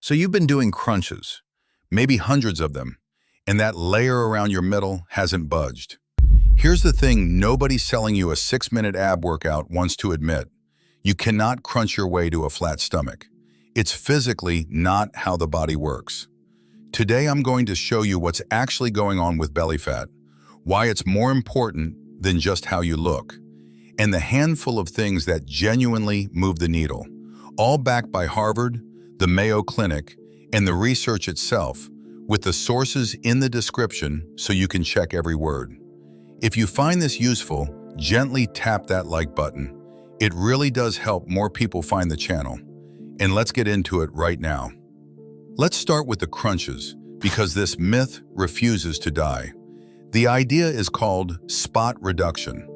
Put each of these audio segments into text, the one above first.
So you've been doing crunches, maybe hundreds of them, and that layer around your middle hasn't budged. Here's the thing nobody selling you a 6-minute ab workout wants to admit. You cannot crunch your way to a flat stomach. It's physically not how the body works. Today I'm going to show you what's actually going on with belly fat, why it's more important than just how you look, and the handful of things that genuinely move the needle, all backed by Harvard, the Mayo Clinic, and the research itself, with the sources in the description so you can check every word. If you find this useful, gently tap that like button. It really does help more people find the channel. And let's get into it right now. Let's start with the crunches, because this myth refuses to die. The idea is called spot reduction,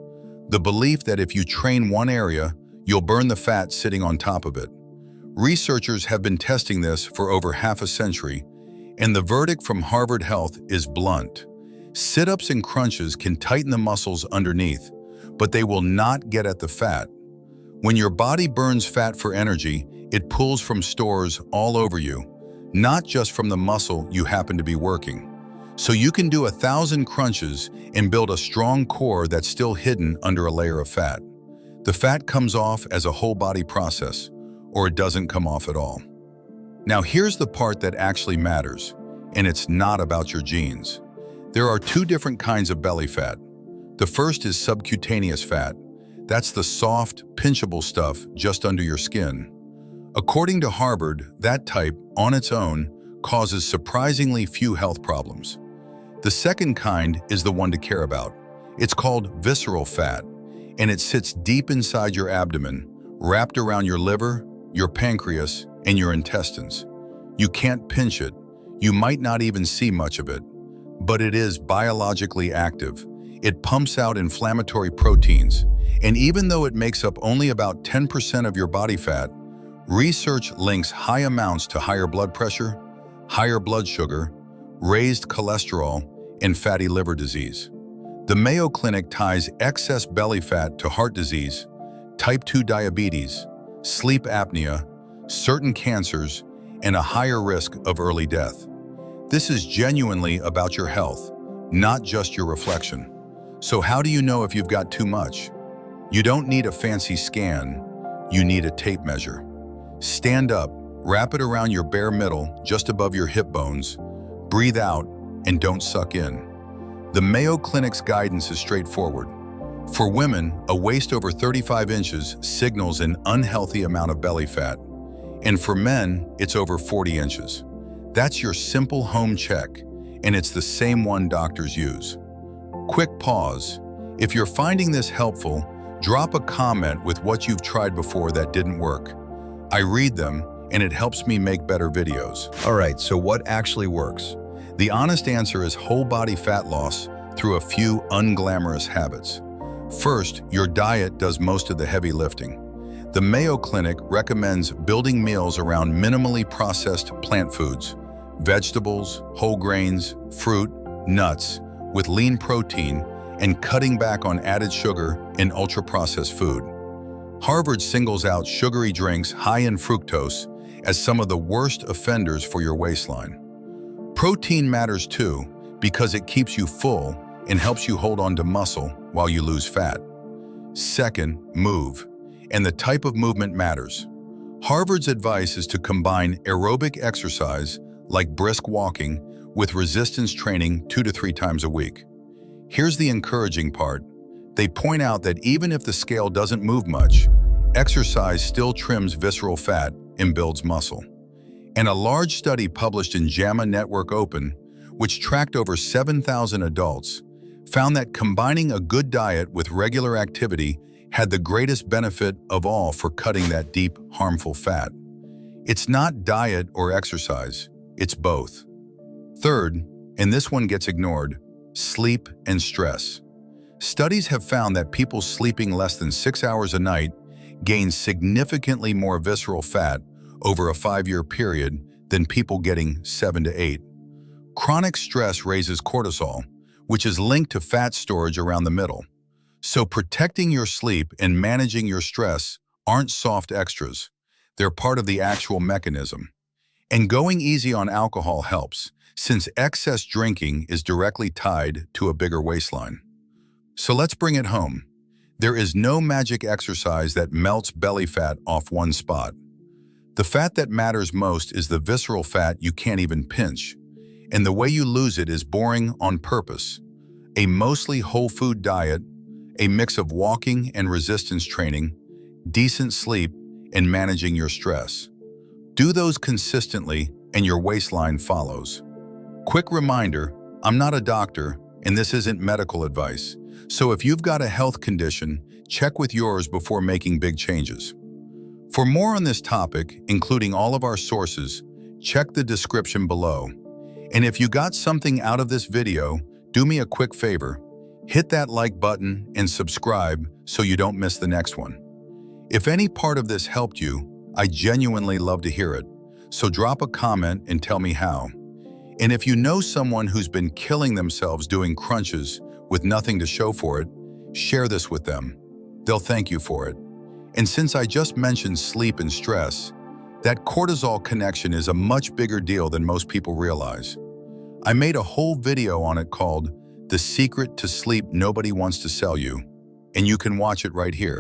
the belief that if you train one area, you'll burn the fat sitting on top of it. Researchers have been testing this for over half a century, and the verdict from Harvard Health is blunt. Sit-ups and crunches can tighten the muscles underneath, but they will not get at the fat. When your body burns fat for energy, it pulls from stores all over you, not just from the muscle you happen to be working. So you can do 1,000 crunches and build a strong core that's still hidden under a layer of fat. The fat comes off as a whole body process, or it doesn't come off at all. Now here's the part that actually matters, and it's not about your genes. There are two different kinds of belly fat. The first is subcutaneous fat. That's the soft, pinchable stuff just under your skin. According to Harvard, that type, on its own, causes surprisingly few health problems. The second kind is the one to care about. It's called visceral fat, and it sits deep inside your abdomen, wrapped around your liver, your pancreas, and your intestines. You can't pinch it. You might not even see much of it. But it is biologically active. It pumps out inflammatory proteins, and even though it makes up only about 10% of your body fat, research links high amounts to higher blood pressure, higher blood sugar, raised cholesterol, and fatty liver disease. The Mayo Clinic ties excess belly fat to heart disease, type 2 diabetes, sleep apnea, certain cancers, and a higher risk of early death. This is genuinely about your health, not just your reflection. So how do you know if you've got too much? You don't need a fancy scan, you need a tape measure. Stand up, wrap it around your bare middle, just above your hip bones, breathe out, and don't suck in. The Mayo Clinic's guidance is straightforward. For women, a waist over 35 inches signals an unhealthy amount of belly fat. And for men, it's over 40 inches. That's your simple home check, and it's the same one doctors use. Quick pause. If you're finding this helpful, drop a comment with what you've tried before that didn't work. I read them, and it helps me make better videos. All right, so what actually works? The honest answer is whole body fat loss through a few unglamorous habits. First, your diet does most of the heavy lifting. The Mayo Clinic recommends building meals around minimally processed plant foods, vegetables, whole grains, fruit, nuts, with lean protein, and cutting back on added sugar and ultra-processed food. Harvard singles out sugary drinks high in fructose as some of the worst offenders for your waistline. Protein matters too, because it keeps you full and helps you hold on to muscle while you lose fat. Second, move. And the type of movement matters. Harvard's advice is to combine aerobic exercise, like brisk walking, with resistance training 2 to 3 times a week. Here's the encouraging part. They point out that even if the scale doesn't move much, exercise still trims visceral fat and builds muscle. And a large study published in JAMA Network Open, which tracked over 7,000 adults, found that combining a good diet with regular activity had the greatest benefit of all for cutting that deep, harmful fat. It's not diet or exercise, it's both. Third, and this one gets ignored, sleep and stress. Studies have found that people sleeping less than 6 hours a night gain significantly more visceral fat over a 5-year period than people getting 7 to 8. Chronic stress raises cortisol, which is linked to fat storage around the middle. So protecting your sleep and managing your stress aren't soft extras. They're part of the actual mechanism. And going easy on alcohol helps, since excess drinking is directly tied to a bigger waistline. So let's bring it home. There is no magic exercise that melts belly fat off one spot. The fat that matters most is the visceral fat you can't even pinch. And the way you lose it is boring on purpose. A mostly whole food diet, a mix of walking and resistance training, decent sleep, and managing your stress. Do those consistently and your waistline follows. Quick reminder, I'm not a doctor and this isn't medical advice. So if you've got a health condition, check with yours before making big changes. For more on this topic, including all of our sources, check the description below. And if you got something out of this video, do me a quick favor. Hit that like button and subscribe so you don't miss the next one. If any part of this helped you, I genuinely love to hear it. So drop a comment and tell me how. And if you know someone who's been killing themselves doing crunches with nothing to show for it, share this with them. They'll thank you for it. And since I just mentioned sleep and stress, that cortisol connection is a much bigger deal than most people realize. I made a whole video on it called The Secret to Sleep Nobody Wants to Sell You, and you can watch it right here.